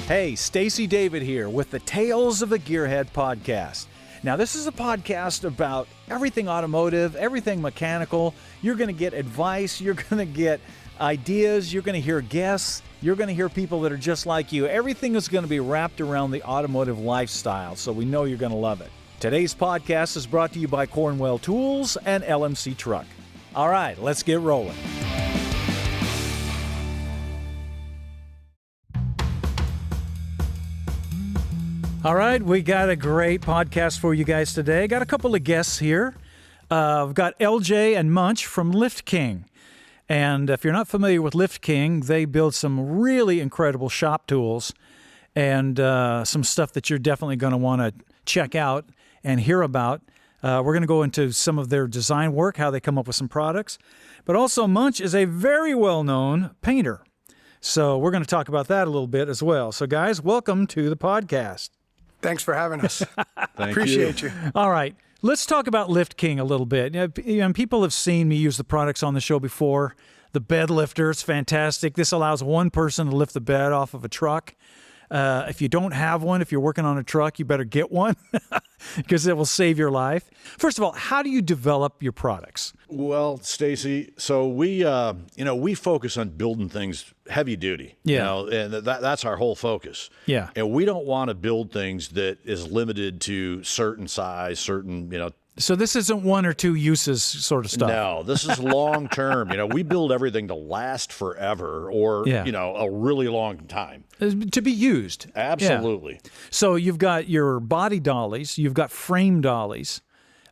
Hey, Stacey David here with the Tales of the Gearhead podcast. Now, this is a podcast about everything automotive, everything mechanical. You're going to get advice, you're going to get ideas, you're going to hear guests, you're going to hear people that are just like you. Everything is going to be wrapped around the automotive lifestyle, so we know you're going to love it. Today's podcast is brought to you by Cornwell Tools and LMC Truck. All right, let's get rolling. All right, we got a great podcast for you guys today. Got a couple of guests here. We've got LJ and Munch from Lift King. And if you're not familiar with Lift King, they build some really incredible shop tools and some stuff that you're definitely going to want to check out and hear about. We're going to go into some of their design work, how they come up with some products. But also, Munch is a very well-known painter. So we're going to talk about that a little bit as well. So guys, welcome to the podcast. Thanks for having us. Appreciate you. All right. Let's talk about Lift King a little bit. People have seen me use the products on the show before. The bed lifter is fantastic. This allows one person to lift the bed off of a truck. If you don't have one, if you're working on a truck, you better get one because it will save your life. First of all, how do you develop your products? Well, Stacey, so we focus on building things heavy duty. Yeah. And that's our whole focus. Yeah. And we don't want to build things that is limited to certain size, certain, So this isn't one or two uses sort of stuff. No, this is long term. We build everything to last forever or, a really long time. To be used. Absolutely. Yeah. So you've got your body dollies, you've got frame dollies,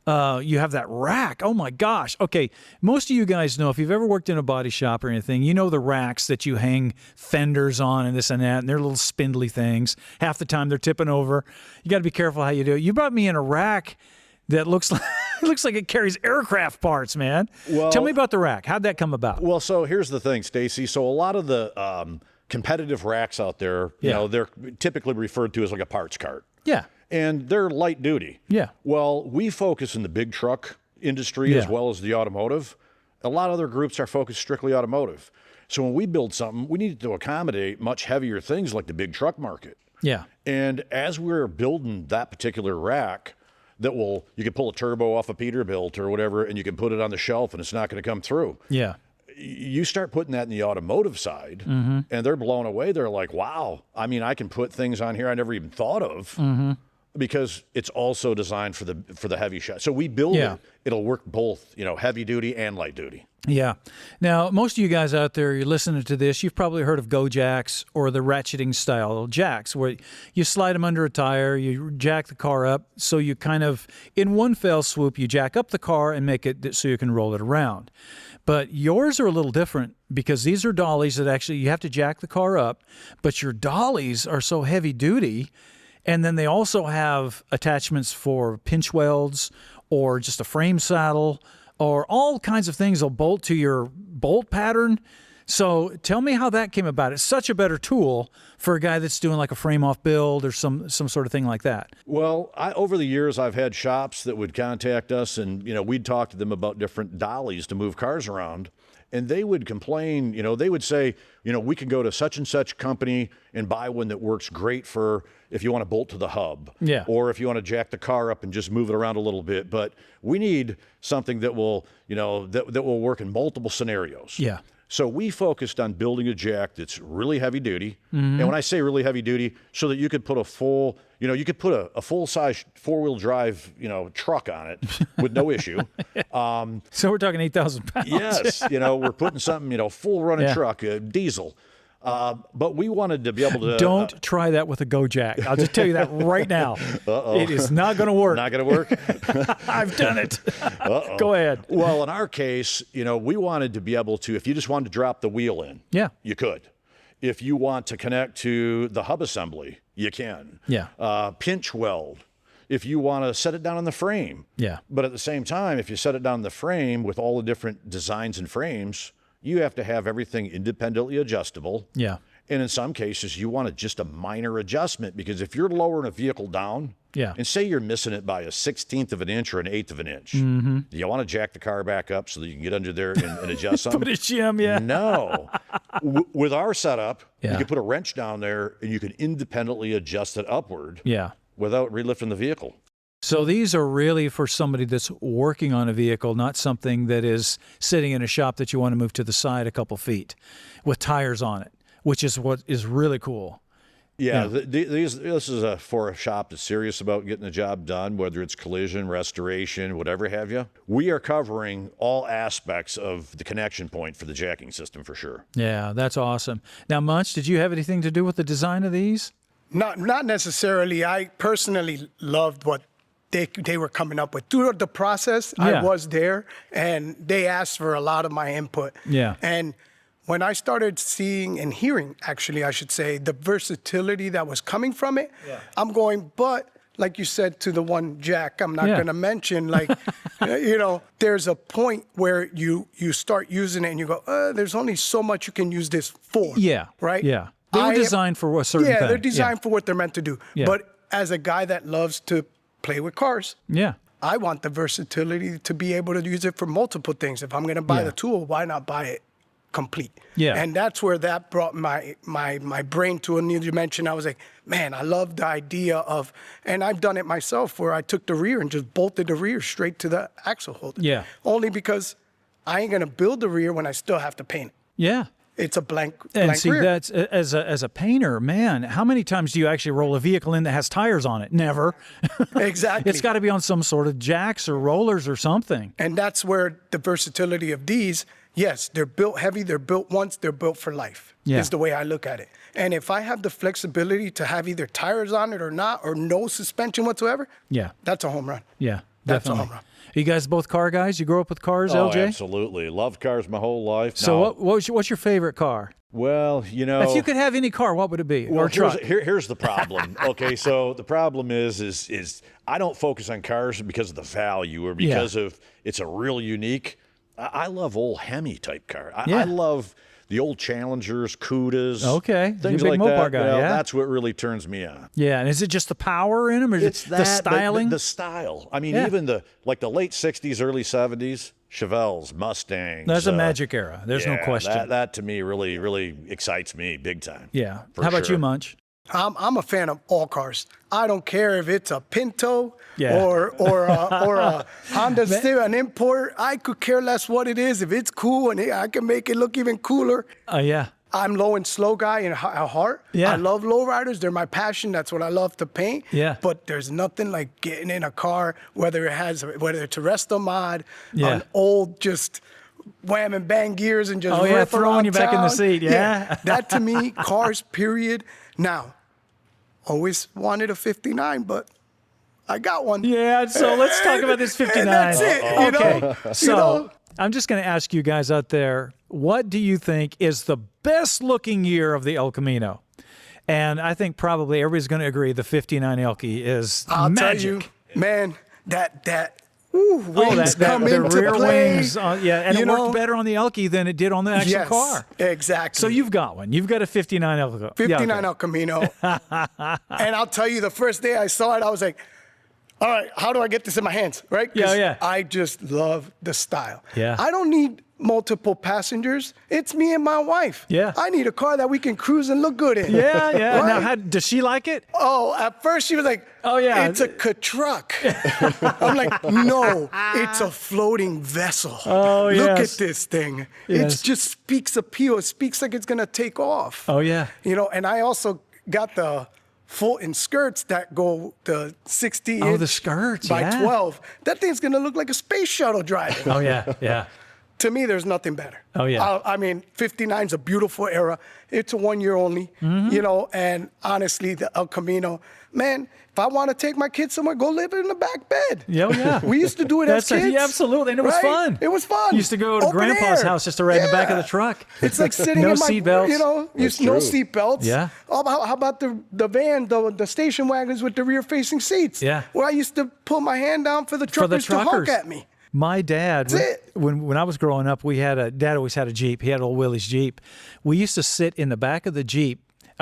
you have that rack. Oh my gosh. Okay. Most of you guys know, if you've ever worked in a body shop or anything, you know the racks that you hang fenders on and this and that, and they're little spindly things. Half the time they're tipping over. You got to be careful how you do it. You brought me in a rack that looks like it carries aircraft parts, man. Well, tell me about the rack. How'd that come about? Well, so here's the thing, Stacey. So a lot of the competitive racks out there, they're typically referred to as like a parts cart. Yeah. And they're light duty. Yeah. Well, we focus in the big truck industry as well as the automotive. A lot of other groups are focused strictly automotive. So when we build something, we need to accommodate much heavier things like the big truck market. Yeah. And as we're building that particular rack, you can pull a turbo off a Peterbilt or whatever, and you can put it on the shelf and it's not going to come through. Yeah. You start putting that in the automotive side and they're blown away. They're like, wow, I can put things on here I never even thought of because it's also designed for the heavy shot. So we build it. It'll work both, heavy duty and light duty. Yeah. Now, most of you guys out there, you're listening to this, you've probably heard of go jacks or the ratcheting style jacks where you slide them under a tire, you jack the car up. So you kind of, in one fell swoop, you jack up the car and make it so you can roll it around. But yours are a little different because these are dollies that actually you have to jack the car up, but your dollies are so heavy duty. And then they also have attachments for pinch welds or just a frame saddle or all kinds of things will bolt to your bolt pattern. So tell me how that came about. It's such a better tool for a guy that's doing like a frame-off build or some sort of thing like that. Well, over the years, I've had shops that would contact us and, we'd talk to them about different dollies to move cars around. And they would complain, they would say, we can go to such and such company and buy one that works great for if you want to bolt to the hub. Yeah. Or if you want to jack the car up and just move it around a little bit. But we need something that will, that will work in multiple scenarios. Yeah. So we focused on building a jack that's really heavy duty. And when I say really heavy duty, so that you could put a full, you could put a full-size four-wheel drive, truck on it with no issue. So we're talking 8,000 pounds. Yes. We're putting something, full running truck, diesel. But we wanted to be able to... Don't try that with a go jack. I'll just tell you that right now. It is not going to work. Not going to work? I've done it. Go ahead. Well, in our case, we wanted to be able to, if you just wanted to drop the wheel in, you could. If you want to connect to the hub assembly, you can. Yeah. Pinch weld. If you want to set it down on the frame. Yeah. But at the same time, if you set it down on the frame with all the different designs and frames, you have to have everything independently adjustable. Yeah. And in some cases, you want just a minor adjustment because if you're lowering a vehicle down, Yeah. And say you're missing it by a 1/16 of an inch or an 1/8 of an inch. Mm-hmm. Do you want to jack the car back up so that you can get under there and adjust something? Put a shim, yeah. No. With our setup, Yeah. you can put a wrench down there and you can independently adjust it upward Yeah. without relifting the vehicle. So these are really for somebody that's working on a vehicle, not something that is sitting in a shop that you want to move to the side a couple feet with tires on it, which is what is really cool. Yeah, this is for a shop that's serious about getting the job done, whether it's collision, restoration, whatever have you. We are covering all aspects of the connection point for the jacking system for sure. Yeah, that's awesome. Now, Munch, did you have anything to do with the design of these? Not necessarily. I personally loved what they were coming up with. Through the process, Yeah. I was there, and they asked for a lot of my input. Yeah. And when I started seeing and hearing, actually, I should say, the versatility that was coming from it, I'm going, but like you said to the one Jack, I'm not going to mention, like, there's a point where you start using it and you go, there's only so much you can use this for. Yeah. Right? Yeah. They were designed for a certain thing. Yeah, they're designed for what they're meant to do. Yeah. But as a guy that loves to play with cars, Yeah. I want the versatility to be able to use it for multiple things. If I'm going to buy the tool, why not buy it complete? Yeah. And that's where that brought my brain to a new dimension. I was like, man, I love the idea of, and I've done it myself where I took the rear and just bolted the rear straight to the axle holder. Yeah. Only because I ain't going to build the rear when I still have to paint it. Yeah. It's a blank And see, rear. that's as a painter, man. How many times do you actually roll a vehicle in that has tires on it? Never. Exactly. It's got to be on some sort of jacks or rollers or something. And that's where the versatility of these, yes, they're built heavy, they're built once, they're built for life, is the way I look at it. And if I have the flexibility to have either tires on it or not, or no suspension whatsoever, that's a home run. Yeah, That's a definitely. home run. Are you guys both car guys? You grew up with cars, Oh, LJ? absolutely. Loved cars my whole life. So what's your favorite car? Well, If you could have any car, what would it be? Well, or truck? here's the problem. Okay, so the problem is I don't focus on cars because of the value or because of it's a real unique. I love old Hemi type car. I love the old Challengers, Cudas, things You're a big like Mopar that. guy, yeah? That's what really turns me on. Yeah, and is it just the power in them, or It's the styling? the style. I mean, even the late '60s, early '70s, Chevelles, Mustangs. That's a magic era. There's no question. That to me really excites me big time. Yeah. For How about sure. you, Munch? I'm a fan of all cars. I don't care if it's a Pinto Yeah. or a Honda Civic, an import. I could care less what it is. If it's cool and I can make it look even cooler. Yeah. I'm low and slow guy at heart. Yeah. I love lowriders. They're my passion. That's what I love to paint. Yeah. But there's nothing like getting in a car, whether it's a resto mod, Yeah. an old just wham and bang gears and just rip throwing around you back in the town. seat. Yeah. That to me, cars, period. Now, always wanted a 59, but I got one. Yeah, so let's talk about this 59. And that's it. Okay, so I'm just going to ask you guys out there, what do you think is the best looking year of the El Camino? And I think probably everybody's going to agree the 59 Elky is I'll magic. tell you, man, that wings that come the into rear play. wings, and it worked better on the Elky than it did on the actual Yes, car. exactly. So you've got one. You've got a 59 Elky. 59 El Camino. And I'll tell you, the first day I saw it, I was like, all right, how do I get this in my hands, right? 'Cause Yeah. I just love the style. Yeah. I don't need multiple passengers. It's me and my wife. Yeah. I need a car that we can cruise and look good in. Yeah. Right? Now, does she like it? Oh, at first she was like, Oh, yeah. it's a truck. I'm like, no, it's a floating vessel. Oh, Look yes. at this thing. Yes. It just speaks appeal. It speaks like it's going to take off. Oh, yeah. And I also got the Fulton skirts that go the 60 Oh, inch the skirts, by yeah. 12. That thing's going to look like a space shuttle driving. Oh, yeah. To me, there's nothing better. Oh, yeah. I mean, 59's a beautiful era. It's a 1 year only, and honestly, the El Camino, man, if I want to take my kids somewhere, go live in the back bed. Yeah. We used to do it as kids. Yeah, absolutely. And it was right? fun. It was fun. You used to go to Open Grandpa's air. house just to ride in the back of the Yeah. truck. It's like sitting No in my, seatbelts. That's no true. seatbelts. Yeah. How about the van, the station wagons with the rear-facing seats? Yeah. Where I used to pull my hand down for the For the truckers to honk truckers. at me. My dad, That's it. when I was growing up, Dad always had a Jeep. He had old Willie's Jeep. We used to sit in the back of the Jeep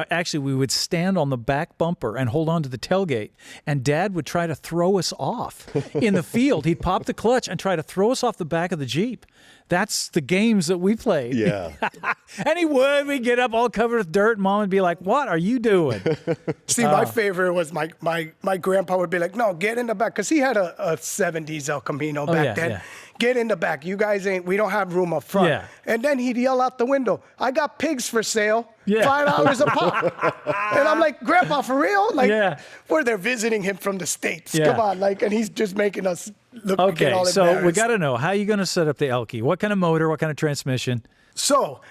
Actually, we would stand on the back bumper and hold on to the tailgate, and Dad would try to throw us off in the field. He'd pop the clutch and try to throw us off the back of the Jeep. That's the games that we played. Yeah. And he would. We'd get up all covered with dirt, and Mom would be like, "What are you doing?" See, my favorite was my grandpa would be like, "No, get in the back," because he had a 70s El Camino back then. yeah. Get in the back. You guys we don't have room up front. Yeah. And then he'd yell out the window, "I got pigs for sale, Yeah. $5 a pop." And I'm like, "Grandpa, for real?" Like, Yeah. we're there visiting him from the States. Yeah. Come on, like, and he's just making us look get Okay, all so we embarrassed. got to know, how are you going to set up the Elky? What kind of motor? What kind of transmission? So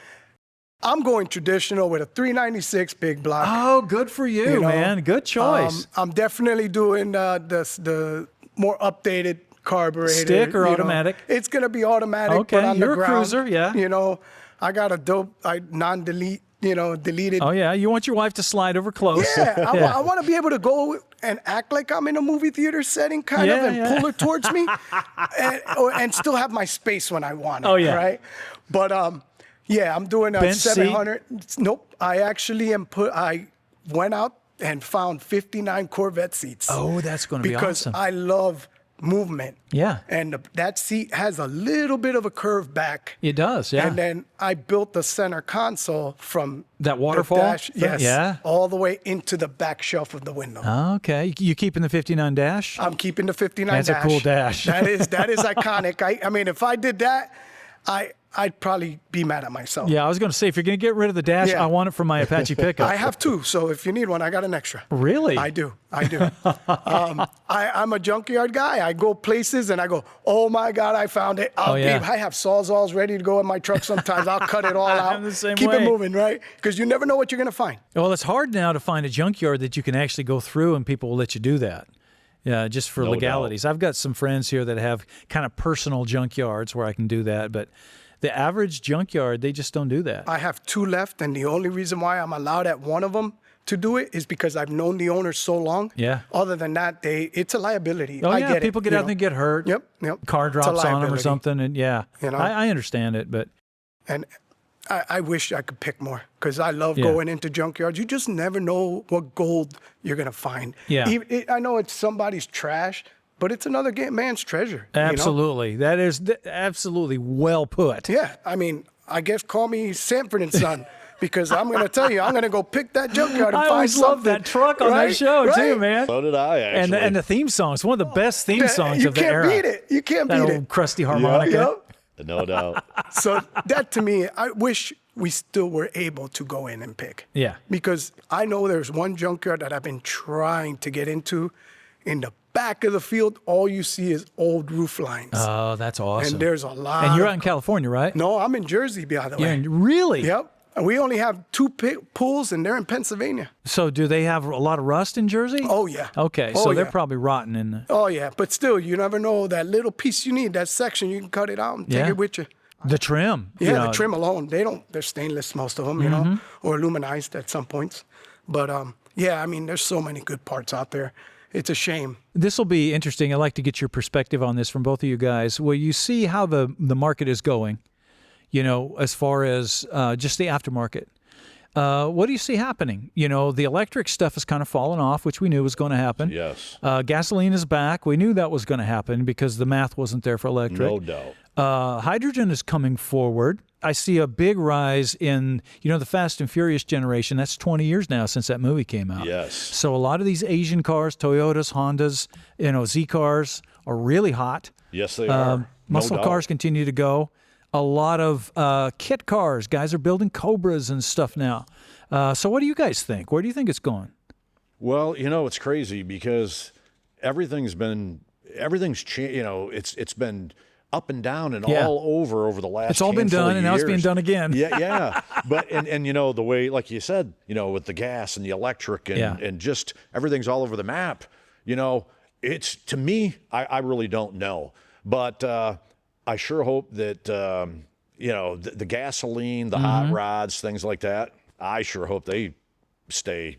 I'm going traditional with a 396 big block. Oh, good for you, You know, man. Good choice. I'm definitely doing the more updated carburetor. Stick or you know. automatic? It's gonna be automatic. Okay, but on you're the a ground, cruiser, yeah. You know, I got a dope, non-delete, deleted. Oh, yeah. You want your wife to slide over close. Yeah, I want to be able to go and act like I'm in a movie theater setting, kind of, and pull her towards me, and still have my space when I want it. Oh, yeah. Right. But yeah, I'm doing a Bench seat? 700. Nope. I actually I went out and found 59 Corvette seats. Oh, that's going to be because awesome. I love movement. Yeah. And that seat has a little bit of a curve back. It does, yeah. And then I built the center console from That waterfall the dash, thing? yes, Yeah. all the way into the back shelf of the window. Okay. You keeping the 59 dash? I'm keeping the 59 That's a dash. cool dash. That is iconic. I mean, if I did that, I'd probably be mad at myself. Yeah, I was going to say, if you're going to get rid of the dash, Yeah. I want it from my Apache pickup. I have two, so if you need one, I got an extra. Really? I do. I'm a junkyard guy. I go places and I go, "Oh my God, I found it." yeah. I have sawzalls ready to go in my truck sometimes. I'll cut it all out. I'm the same Keep way. it moving, right? Because you never know what you're going to find. Well, it's hard now to find a junkyard that you can actually go through and people will let you do that. Yeah, just for No legalities. I've got some friends here that have kind of personal junkyards where I can do that, but the average junkyard, they just don't do that. I have two left, and the only reason why I'm allowed at one of them to do it is because I've known the owner so long. Yeah. Other than that, it's a liability. Oh, I yeah, get people it, get you out know. and get hurt. Yep. Car It's a drops on them or liability. something, and yeah, You know? I understand it, but And I wish I could pick more because I love Yeah. going into junkyards. You just never know what gold you're going to find. Yeah. I know it's somebody's trash, but it's another man's treasure. you know? absolutely, that is absolutely well put. Yeah. I mean, I guess call me Sanford and Son because I'm going to tell you, I'm going to go pick that junkyard and I find always something. love that truck on that Right? show too, Right? man. So did I, actually. And the theme song is one of the best theme songs You of the can't era. beat it. You can't That beat old it. crusty harmonica. Yep. No doubt. So that to me, I wish we still were able to go in and pick. Yeah. Because I know there's one junkyard that I've been trying to get into. In the back of the field, all you see is old roof lines. Oh, that's awesome. And there's a lot. And you're of- out in California, right? No, I'm in Jersey, by the way. Yeah, really? Yep. And we only have two pools, and they're in Pennsylvania. So do they have a lot of rust in Jersey? Oh, yeah. Okay, Oh, so they're yeah. probably rotten in the... Oh, yeah. But still, you never know that little piece you need, that section, you can cut it out and take Yeah. it with you. The trim. Yeah, you know. the trim alone, they're stainless, most of them, you know, or aluminized at some points. But yeah, I mean, there's so many good parts out there. It's a shame. This will be interesting. I'd like to get your perspective on this from both of you guys. Well, you see how the market is going, you know, as far as just the aftermarket. What do you see happening? You know, the electric stuff has kind of fallen off, which we knew was going to happen. Yes. Gasoline is back. We knew that was going to happen because the math wasn't there for electric. No doubt. Hydrogen is coming forward. I see a big rise in, you know, the Fast and Furious generation. That's 20 years now since that movie came out. Yes. So a lot of these Asian cars, Toyotas, Hondas, you know, Z cars are really hot. Yes, they are. No Muscle doubt. cars continue to go. A lot of kit cars. Guys are building Cobras and stuff now. So what do you guys think? Where do you think it's going? Well, you know, it's crazy because everything's changed. You know, it's been up and down and Yeah. all over the last. It's all been handful done, of and now it's being years. done again. Yeah. But and you know the way, like you said, you know, with the gas and the electric and Yeah. and just everything's all over the map. You know, it's to me, I really don't know, but I sure hope that you know the gasoline, the hot rods, things like that. I sure hope they stay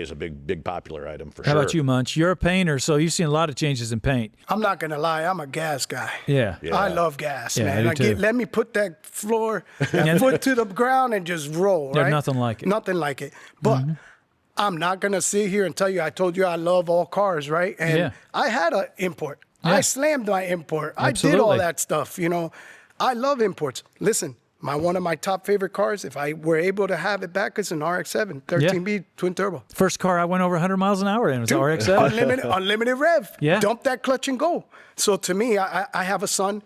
as a big popular item for sure. How about you, Munch? You're a painter, so you've seen a lot of changes in paint. I'm not gonna lie, I'm a gas guy. Yeah. I love gas, Yeah, man. I do too. Let me put that foot to the ground and just roll. There's right? nothing like it. Nothing like it. But I'm not gonna sit here and tell you. I told you I love all cars, right? And I had an import. Yeah. I slammed my import. Absolutely. I did all that stuff. I love imports. Listen. One of my top favorite cars, if I were able to have it back, is an RX-7, 13B twin turbo. First car I went over 100 miles an hour in was RX-7. Unlimited rev. Yeah. Dump that clutch and go. So to me, I have a son.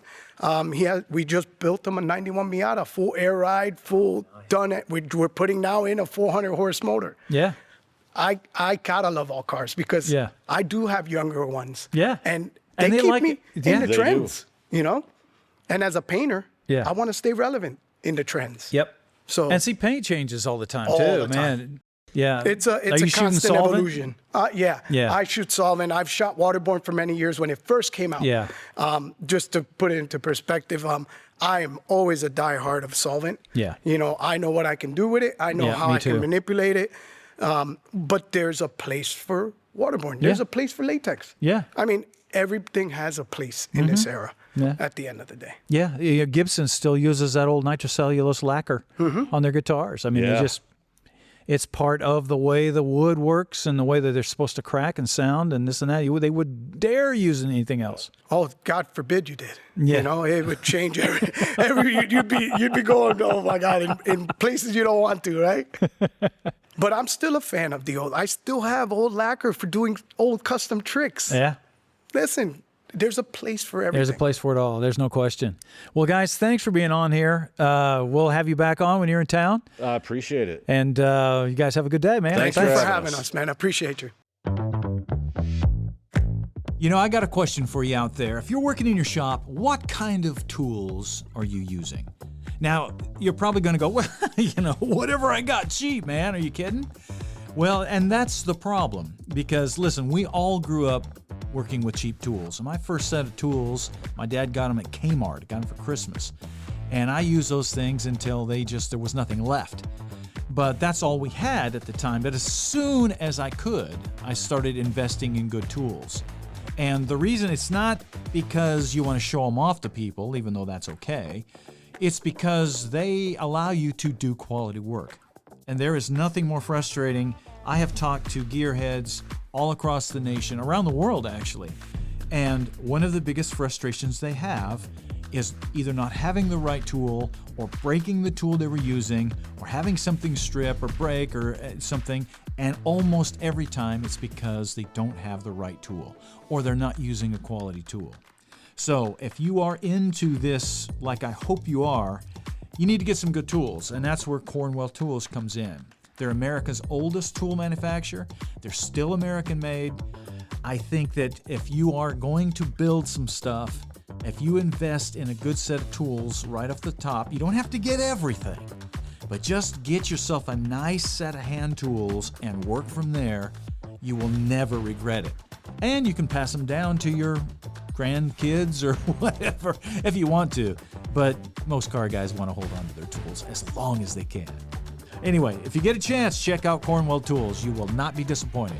We just built him a 91 Miata, full air ride, full done it. We're putting now in a 400 horse motor. Yeah. I gotta love all cars because I do have younger ones. Yeah. And they they keep like me it. in Yeah. the They trends, And as a painter, Yeah. I want to stay relevant in the trends. Yep. So And see, paint changes all the time All too, the man. time. Yeah. It's Are a you shooting constant solvent? evolution. Yeah. I shoot solvent. I've shot waterborne for many years when it first came out. Yeah. Just to put it into perspective, I am always a diehard of solvent. Yeah. I know what I can do with it. I know how me I too. can manipulate it. But there's a place for waterborne. There's a place for latex. Yeah. I mean, everything has a place in this era Yeah. at the end of the day. Yeah, Gibson still uses that old nitrocellulose lacquer on their guitars. I mean, it's part of the way the wood works and the way that they're supposed to crack and sound and this and that. They would dare use anything else. Oh, God forbid you did. Yeah. It would change you'd be going, oh my God, in places you don't want to, right? But I'm still a fan of the old. I still have old lacquer for doing old custom tricks. Yeah. Listen, there's a place for everything. There's a place for it all. There's no question. Well, guys, thanks for being on here. We'll have you back on when you're in town. I appreciate it. And you guys have a good day, man. Thanks Thanks for for having having us. us, man. I appreciate you. I got a question for you out there. If you're working in your shop, what kind of tools are you using? Now, you're probably going to go, well, whatever I got cheap, man. Are you kidding? Well, and that's the problem because, listen, we all grew up working with cheap tools. And my first set of tools, my dad got them at Kmart, got them for Christmas. And I used those things until there was nothing left. But that's all we had at the time. But as soon as I could, I started investing in good tools. And the reason it's not because you want to show them off to people, even though that's okay. It's because they allow you to do quality work. And there is nothing more frustrating. I have talked to gearheads all across the nation, around the world actually. And one of the biggest frustrations they have is either not having the right tool or breaking the tool they were using or having something strip or break or something. And almost every time it's because they don't have the right tool or they're not using a quality tool. So if you are into this, like I hope you are, you need to get some good tools, and that's where Cornwell Tools comes in. They're America's oldest tool manufacturer. They're still American made. I think that if you are going to build some stuff, if you invest in a good set of tools right off the top, you don't have to get everything, but just get yourself a nice set of hand tools and work from there. You will never regret it. And you can pass them down to your grandkids or whatever if you want to. But most car guys want to hold on to their tools as long as they can. Anyway, if you get a chance, check out Cornwell Tools. You will not be disappointed.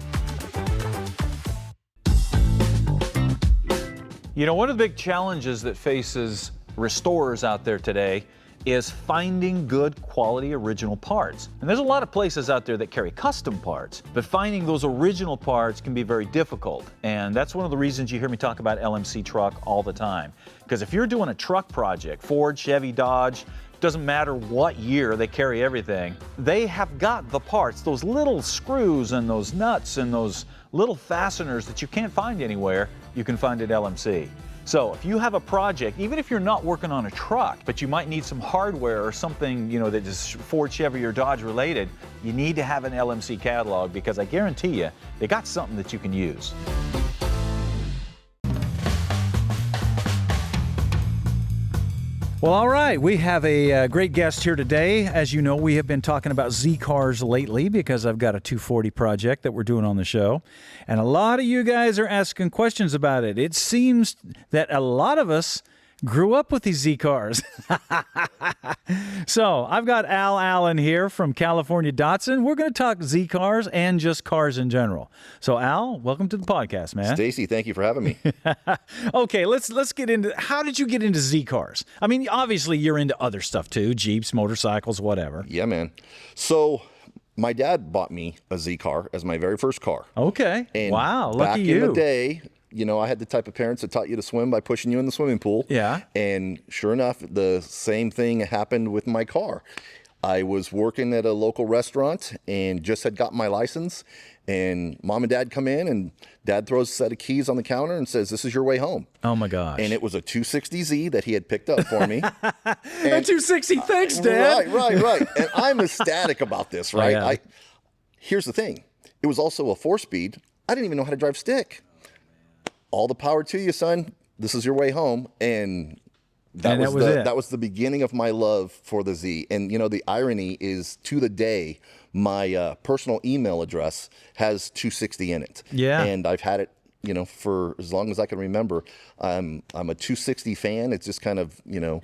One of the big challenges that faces restorers out there today is finding good quality original parts. And there's a lot of places out there that carry custom parts, but finding those original parts can be very difficult. And that's one of the reasons you hear me talk about LMC Truck all the time. Because if you're doing a truck project, Ford, Chevy, Dodge, doesn't matter what year, they carry everything. They have got the parts, those little screws and those nuts and those little fasteners that you can't find anywhere, you can find at LMC. So if you have a project, even if you're not working on a truck, but you might need some hardware or something, that is Ford, Chevy, or Dodge related, you need to have an LMC catalog because I guarantee you, they got something that you can use. Well, all right. We have a great guest here today. As you know, we have been talking about Z cars lately because I've got a 240 project that we're doing on the show. And a lot of you guys are asking questions about it. It seems that a lot of us Grew up with these Z cars. So I've got Al Allen here from California Datsun. We're going to talk Z cars and just cars in general. So Al, welcome to the podcast, man. Stacey, thank you for having me. Okay, let's get into, how did you get into Z cars? I mean, obviously you're into other stuff too, Jeeps, motorcycles, whatever. Yeah, man. So my dad bought me a Z car as my very first car. Okay. And wow, lucky back you. in the day, you know, I had the type of parents that taught you to swim by pushing you in the swimming pool. Yeah. And sure enough, the same thing happened with my car. I was working at a local restaurant and just had gotten my license, and mom and dad come in, and dad throws a set of keys on the counter and says, "This is your way home." Oh my gosh. And it was a 260Z that he had picked up for me. A 260, thanks, Dad. Right. And I'm ecstatic about this, right? yeah. Here's the thing. It was also a 4-speed. I didn't even know how to drive stick. All the power to you, son. This is your way home. And that was the beginning of my love for the Z. And, you know, the irony is, to the day, my personal email address has 260 in it. Yeah. And I've had it, you know, for as long as I can remember. I'm a 260 fan. It's just kind of, you know,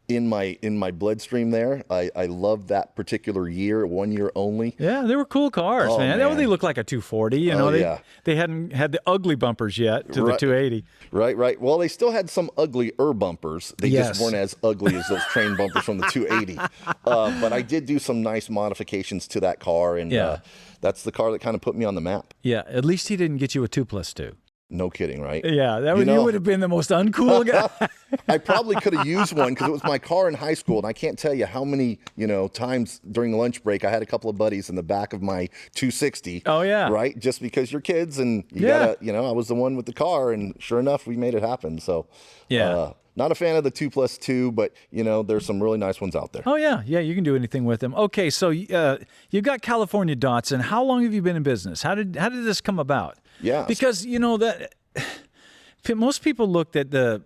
in my bloodstream there. I love that particular year, 1 year only. Yeah, they were cool cars, man. They looked like a 240. You know, they hadn't had the ugly bumpers yet to the 280. Right. Well, they still had some uglier bumpers. They just weren't as ugly as those train bumpers from the 280. But I did do some nice modifications to that car, and that's the car that kind of put me on the map. Yeah, at least he didn't get you a 2+2. No kidding, right? Yeah, you would have been the most uncool guy. I probably could have used one because it was my car in high school, and I can't tell you how many, you know, times during lunch break I had a couple of buddies in the back of my 260. Oh yeah, right. Just because you're kids, and you gotta, you know, I was the one with the car, and sure enough, we made it happen. So not a fan of the 2+2, but you know, there's some really nice ones out there. Oh yeah, you can do anything with them. Okay, so you've got California Datsun. How long have you been in business? How did this come about? Yeah, because you know that most people looked at the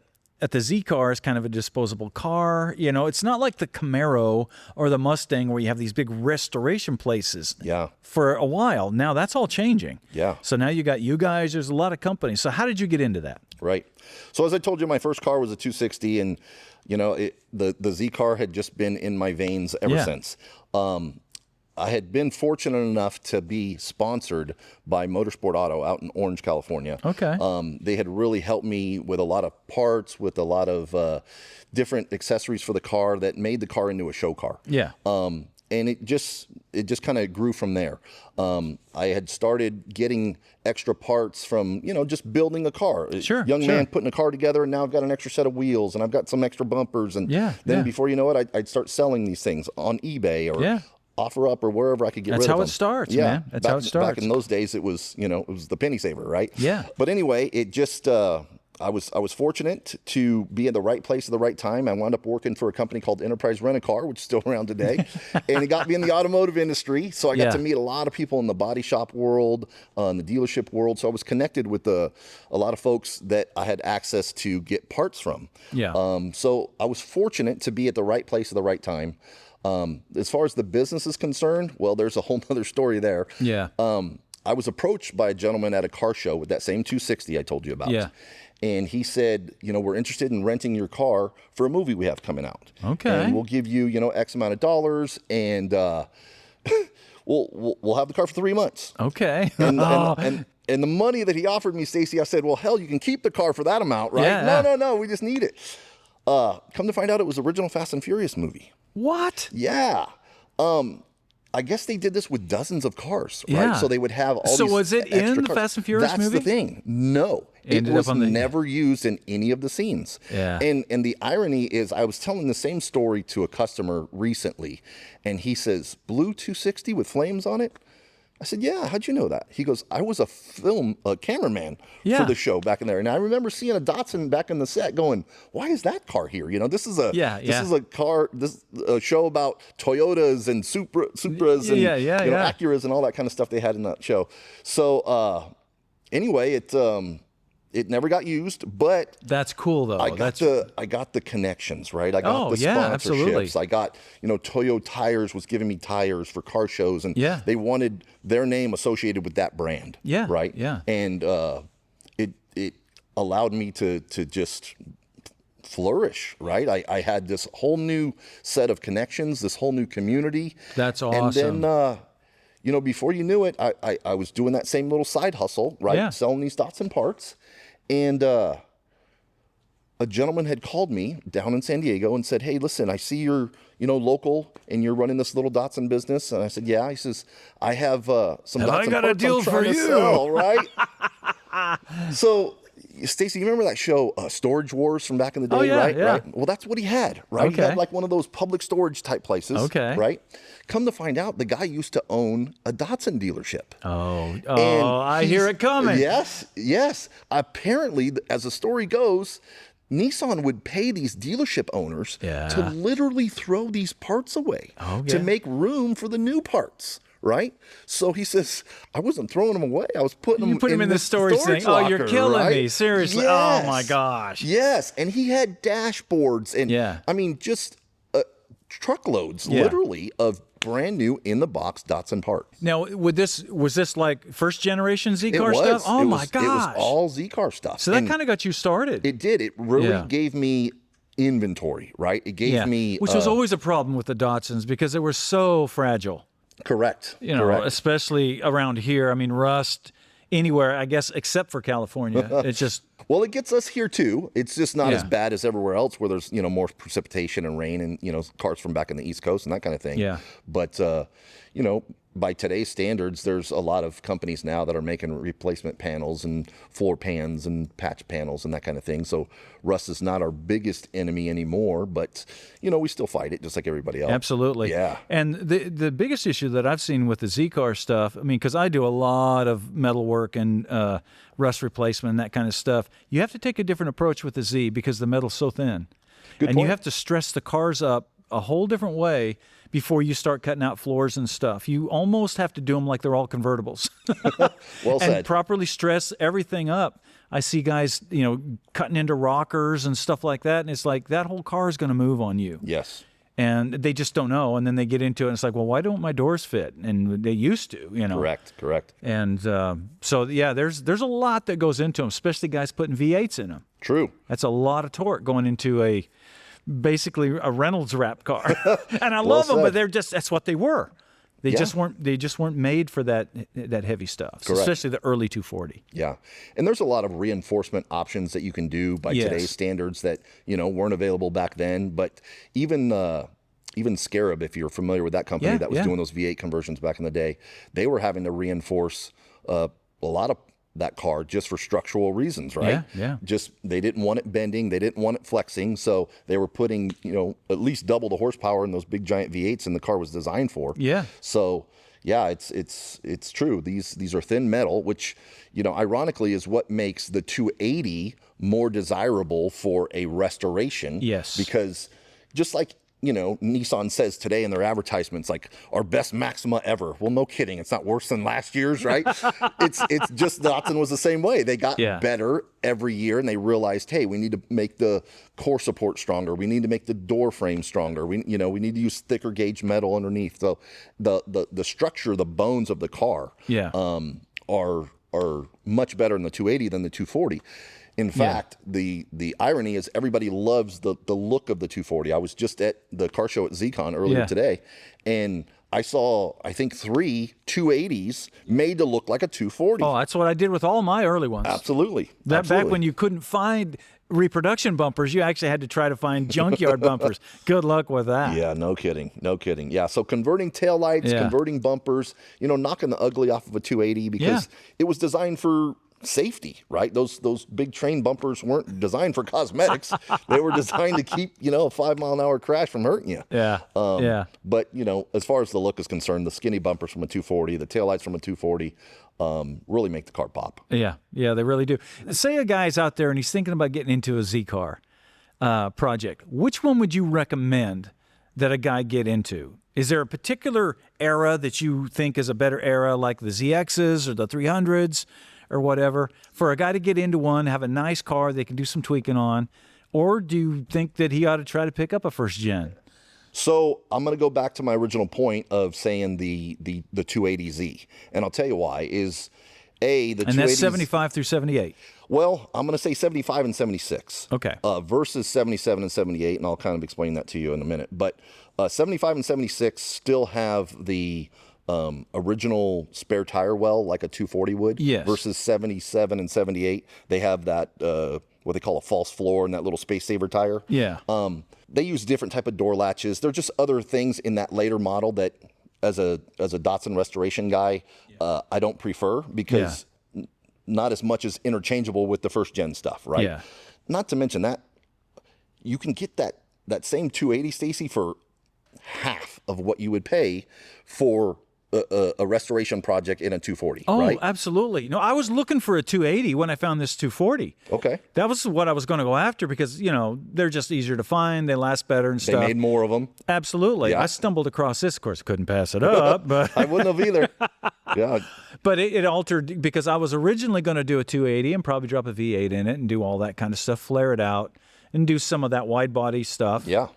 Z car as kind of a disposable car. You know, it's not like the Camaro or the Mustang where you have these big restoration places. Yeah. For a while now, that's all changing. Yeah. So now you got you guys. There's a lot of companies. So how did you get into that? Right. So as I told you, my first car was a 260, and you know, the Z car had just been in my veins ever since. I had been fortunate enough to be sponsored by Motorsport Auto out in Orange, California. Okay. They had really helped me with a lot of parts, with a lot of different accessories for the car that made the car into a show car. Yeah. And it just kind of grew from there. I had started getting extra parts from, you know, just building a car. Sure. Young man putting a car together, and now I've got an extra set of wheels, and I've got some extra bumpers, and then before you know it, I'd start selling these things on eBay or offer up or wherever I could get rid of them. That's how it starts, man. That's how it starts. Back in those days, it was, you know, it was the penny saver, right? Yeah. But anyway, it just, I was fortunate to be in the right place at the right time. I wound up working for a company called Enterprise Rent-A-Car, which is still around today. And it got me in the automotive industry. So I got to meet a lot of people in the body shop world, in the dealership world. So I was connected with a lot of folks that I had access to get parts from. Yeah. So I was fortunate to be at the right place at the right time. As far as the business is concerned, well, there's a whole nother story there. Yeah. I was approached by a gentleman at a car show with that same 260 I told you about. Yeah. And he said, you know, we're interested in renting your car for a movie we have coming out. Okay. And we'll give you, you know, X amount of dollars, and we'll have the car for 3 months. Okay. And the money that he offered me, Stacey, I said, well, hell, you can keep the car for that amount, right? Yeah. No, we just need it. Come to find out, it was the original Fast and Furious movie. What? Yeah. I guess they did this with dozens of cars, right? Yeah. So they would have all these So was it extra in the cars. Fast and Furious movie? That's the thing. No. It was never used in any of the scenes. Yeah. And the irony is, I was telling the same story to a customer recently, and he says, "Blue 260 with flames on it?" I said, "Yeah, how'd you know that?" He goes, "I was a cameraman for the show back in there. And I remember seeing a Datsun back in the set going, why is that car here? You know, this is a show about Toyotas and Supras and Acuras and all that kind of stuff they had in that show." So anyway, it never got used, but that's cool though. I got the connections, right? I got the sponsorships. Absolutely. I got, you know, Toyo Tires was giving me tires for car shows, and they wanted their name associated with that brand. Yeah. Right. Yeah. And it allowed me to just flourish, right? I had this whole new set of connections, this whole new community. That's awesome. And then, before you knew it, I was doing that same little side hustle, right? Yeah. Selling these Datsun parts. And a gentleman had called me down in San Diego and said, hey, listen, I see you're, local and you're running this little Datsun business. And I said, yeah. He says, I have some Datsun I got a parts deal I'm trying for to you. sell, right? So, Stacey, you remember that show, Storage Wars from back in the day, yeah, right? yeah. Right? Well, that's what he had, right? He Okay. had like one of those public storage type places, Okay. right? Come to find out, the guy used to own a Datsun dealership. Oh, And I hear it coming. Yes. Apparently, as the story goes, Nissan would pay these dealership owners to literally throw these parts away to make room for the new parts, right? So he says, I wasn't throwing them away. I was putting You them put him in the this storage thing. Oh, you're locker, killing right? me. Seriously. Yes. Oh, my gosh. Yes. And he had dashboards and, I mean, just truckloads, literally, of brand new in the box Datsun parts. Now, was this like first generation Z car It was. stuff? Oh, my It gosh. was all Z car stuff. So that kind of got you started. It did. It really gave me inventory, right? It gave me... Which was always a problem with the Datsuns because they were so fragile. Correct. Correct. Especially around here. I mean, rust anywhere, I guess, except for California. It's just... Well, it gets us here too. It's just not as bad as everywhere else where there's, more precipitation and rain and, cars from back in the East Coast and that kind of thing. Yeah. But, by today's standards, there's a lot of companies now that are making replacement panels and floor pans and patch panels and that kind of thing. So rust is not our biggest enemy anymore, but, we still fight it just like everybody else. Absolutely. Yeah. And the biggest issue that I've seen with the Z-Car stuff, I mean, because I do a lot of metal work and rust replacement and that kind of stuff, you have to take a different approach with the Z because the metal's so thin. Good and point. you have to stress the cars up a whole different way before you start cutting out floors and stuff. You almost have to do them like they're all convertibles. Well said. And properly stress everything up. I see guys, cutting into rockers and stuff like that, and it's like that whole car is going to move on you. Yes. And they just don't know, and then they get into it, and it's like, well, why don't my doors fit? And they used to, Correct. And there's a lot that goes into them, especially guys putting V8s in them. True. That's a lot of torque going into basically a Reynolds wrap car. And I love them, but that's what they were. They just weren't made for that heavy stuff, especially the early 240. Yeah. And there's a lot of reinforcement options that you can do by today's standards that, weren't available back then. But even Scarab, if you're familiar with that company that was doing those V8 conversions back in the day, they were having to reinforce a lot of that car just for structural reasons, right? Yeah. Just they didn't want it bending, they didn't want it flexing, so they were putting, at least double the horsepower in those big giant V8s and the car was designed for. Yeah. So, yeah, it's true. These are thin metal, which, ironically is what makes the 280 more desirable for a restoration. Yes. Because just like Nissan says today in their advertisements, like our best Maxima ever. Well, no kidding. It's not worse than last year's, right? It's just Datsun was the same way. They got better every year and they realized, hey, we need to make the core support stronger. We need to make the door frame stronger. We need to use thicker gauge metal underneath. So the structure, the bones of the car are much better in the 280 than the 240. In fact, the irony is everybody loves the look of the 240. I was just at the car show at ZCon earlier today, and I saw, I think, 3 280s made to look like a 240. Oh, that's what I did with all my early ones. Absolutely. Back when you couldn't find reproduction bumpers, you actually had to try to find junkyard bumpers. Good luck with that. Yeah, no kidding. Yeah, so converting taillights, converting bumpers, knocking the ugly off of a 280 because it was designed for safety, right? Those big train bumpers weren't designed for cosmetics. They were designed to keep, a 5-mile-an-hour crash from hurting you. But, as far as the look is concerned, the skinny bumpers from a 240, the taillights from a 240, really make the car pop. Yeah, they really do. Say a guy's out there and he's thinking about getting into a Z-Car project. Which one would you recommend that a guy get into? Is there a particular era that you think is a better era, like the ZXs or the 300s? Or whatever, for a guy to get into one, have a nice car they can do some tweaking on? Or do you think that he ought to try to pick up a first gen? So I'm going to go back to my original point of saying the 280Z. And I'll tell you why is The And that's 280s 75 through 78. Well, I'm going to say 75 and 76. Okay. Versus 77 and 78, and I'll kind of explain that to you in a minute. But 75 and 76 still have the original spare tire well, like a 240 would. Yes. Versus 77 and 78, they have that what they call a false floor and that little space saver tire. Yeah. They use different type of door latches. There are just other things in that later model that, as a Datsun restoration guy, I don't prefer because not as much as interchangeable with the first gen stuff, right? Yeah. Not to mention that you can get that same 280, Stacey, for half of what you would pay for a restoration project in a 240, Oh, right? absolutely. No, I was looking for a 280 when I found this 240. Okay. That was what I was going to go after because, they're just easier to find. They last better and They stuff. made more of them. Absolutely. Yeah. I stumbled across this. Of course, couldn't pass it up. But I wouldn't have either. Yeah. But it altered because I was originally going to do a 280 and probably drop a V8 in it and do all that kind of stuff, flare it out, and do some of that wide body stuff. Yeah.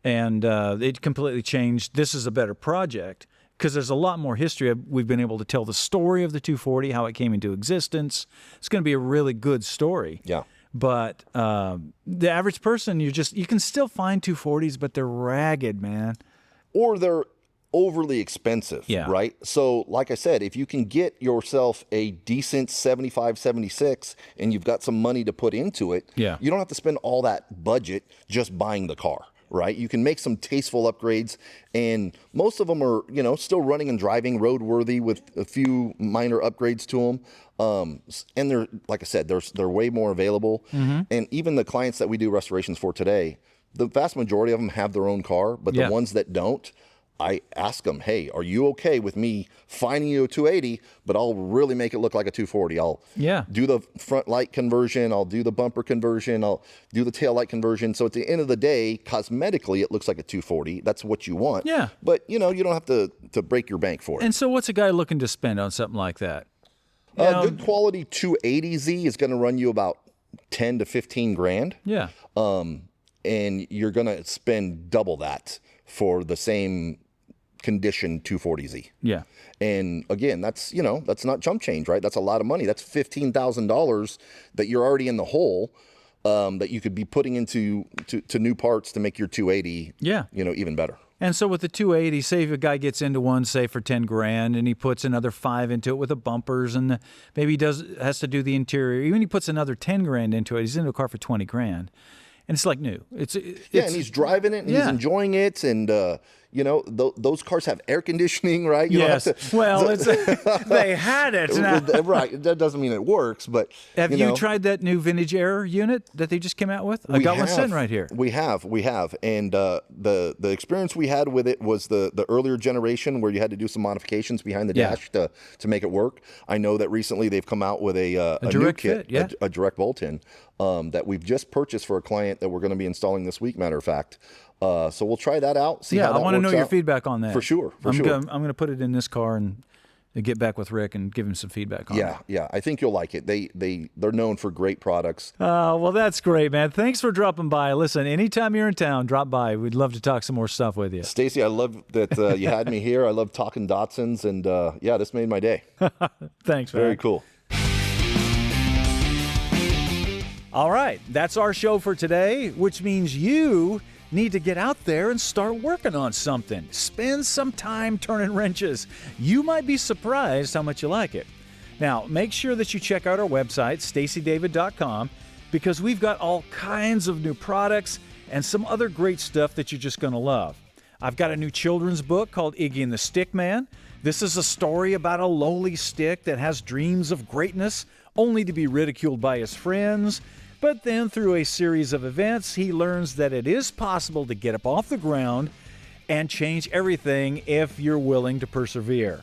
And it completely changed. This is a better project because there's a lot more history. We've been able to tell the story of the 240, how it came into existence. It's going to be a really good story. Yeah. But the average person, you can still find 240s, but they're ragged, man. Or they're overly expensive, Yeah. right? So, like I said, if you can get yourself a decent 75, 76, and you've got some money to put into it, Yeah. you don't have to spend all that budget just buying the car, right? You can make some tasteful upgrades, and most of them are, still running and driving, roadworthy with a few minor upgrades to them. And they're, like I said, they're way more available. And even the clients that we do restorations for today, the vast majority of them have their own car, but Yeah. the ones that don't, I ask them, hey, are you okay with me finding you a 280, but I'll really make it look like a 240? I'll do the front light conversion. I'll do the bumper conversion. I'll do the tail light conversion. So at the end of the day, cosmetically, it looks like a 240. That's what you want. Yeah. But, you don't have to break your bank for it. And so what's a guy looking to spend on something like that? Good quality 280Z is going to run you about 10 to 15 grand. Yeah. And you're going to spend double that for the same condition 240Z. Yeah. And again, that's not chump change, right? That's a lot of money. That's $15,000 that you're already in the hole, that you could be putting into new parts to make your 280 even better. And so with the 280, say if a guy gets into one, say for 10 grand, and he puts another 5 into it with the bumpers, and maybe has to do the interior, even he puts another 10 grand into it, he's into a car for 20 grand. And it's like new. It's and he's driving it, and he's enjoying it, and those cars have air conditioning, right? You yes. Well, they had it. Right. That doesn't mean it works, but have you tried that new vintage air unit that they just came out with? I got one sitting right here. We have, and the experience we had with it was the earlier generation where you had to do some modifications behind the dash to make it work. I know that recently they've come out with a new kit, a direct bolt-in. That we've just purchased for a client that we're going to be installing this week, matter of fact. So we'll try that out. See how that I want to know works your out. feedback on that. For sure. I'm going to put it in this car and get back with Rick and give him some feedback on it. Yeah. I think you'll like it. They're known for great products. Well, that's great, man. Thanks for dropping by. Listen, anytime you're in town, drop by. We'd love to talk some more stuff with you. Stacey, I love that you had me here. I love talking Datsuns, and this made my day. Thanks, man. Very cool. All right, that's our show for today, which means you need to get out there and start working on something. Spend some time turning wrenches. You might be surprised how much you like it. Now, make sure that you check out our website, staceydavid.com, because we've got all kinds of new products and some other great stuff that you're just going to love. I've got a new children's book called Iggy and the Stick Man. This is a story about a lowly stick that has dreams of greatness, only to be ridiculed by his friends. But then through a series of events, he learns that it is possible to get up off the ground and change everything if you're willing to persevere.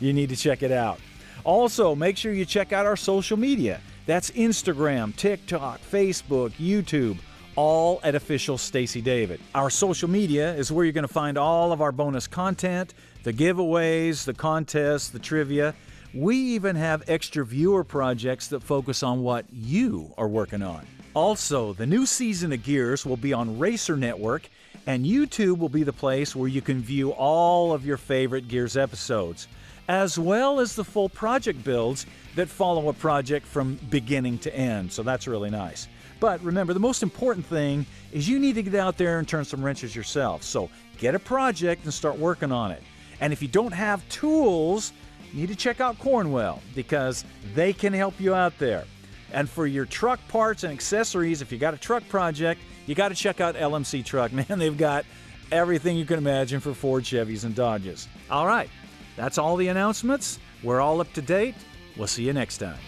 You need to check it out. Also, make sure you check out our social media. That's Instagram, TikTok, Facebook, YouTube, all at Official Stacey David. Our social media is where you're going to find all of our bonus content, the giveaways, the contests, the trivia. We even have extra viewer projects that focus on what you are working on. Also, the new season of Gears will be on Racer Network, and YouTube will be the place where you can view all of your favorite Gears episodes. as well as the full project builds that follow a project from beginning to end. So that's really nice. But remember, the most important thing is you need to get out there and turn some wrenches yourself. So get a project and start working on it. And if you don't have tools, you need to check out Cornwell because they can help you out there. And for your truck parts and accessories, if you got a truck project, you got to check out LMC Truck. Man, they've got everything you can imagine for Ford, Chevys, and Dodges. All right, that's all the announcements. We're all up to date. We'll see you next time.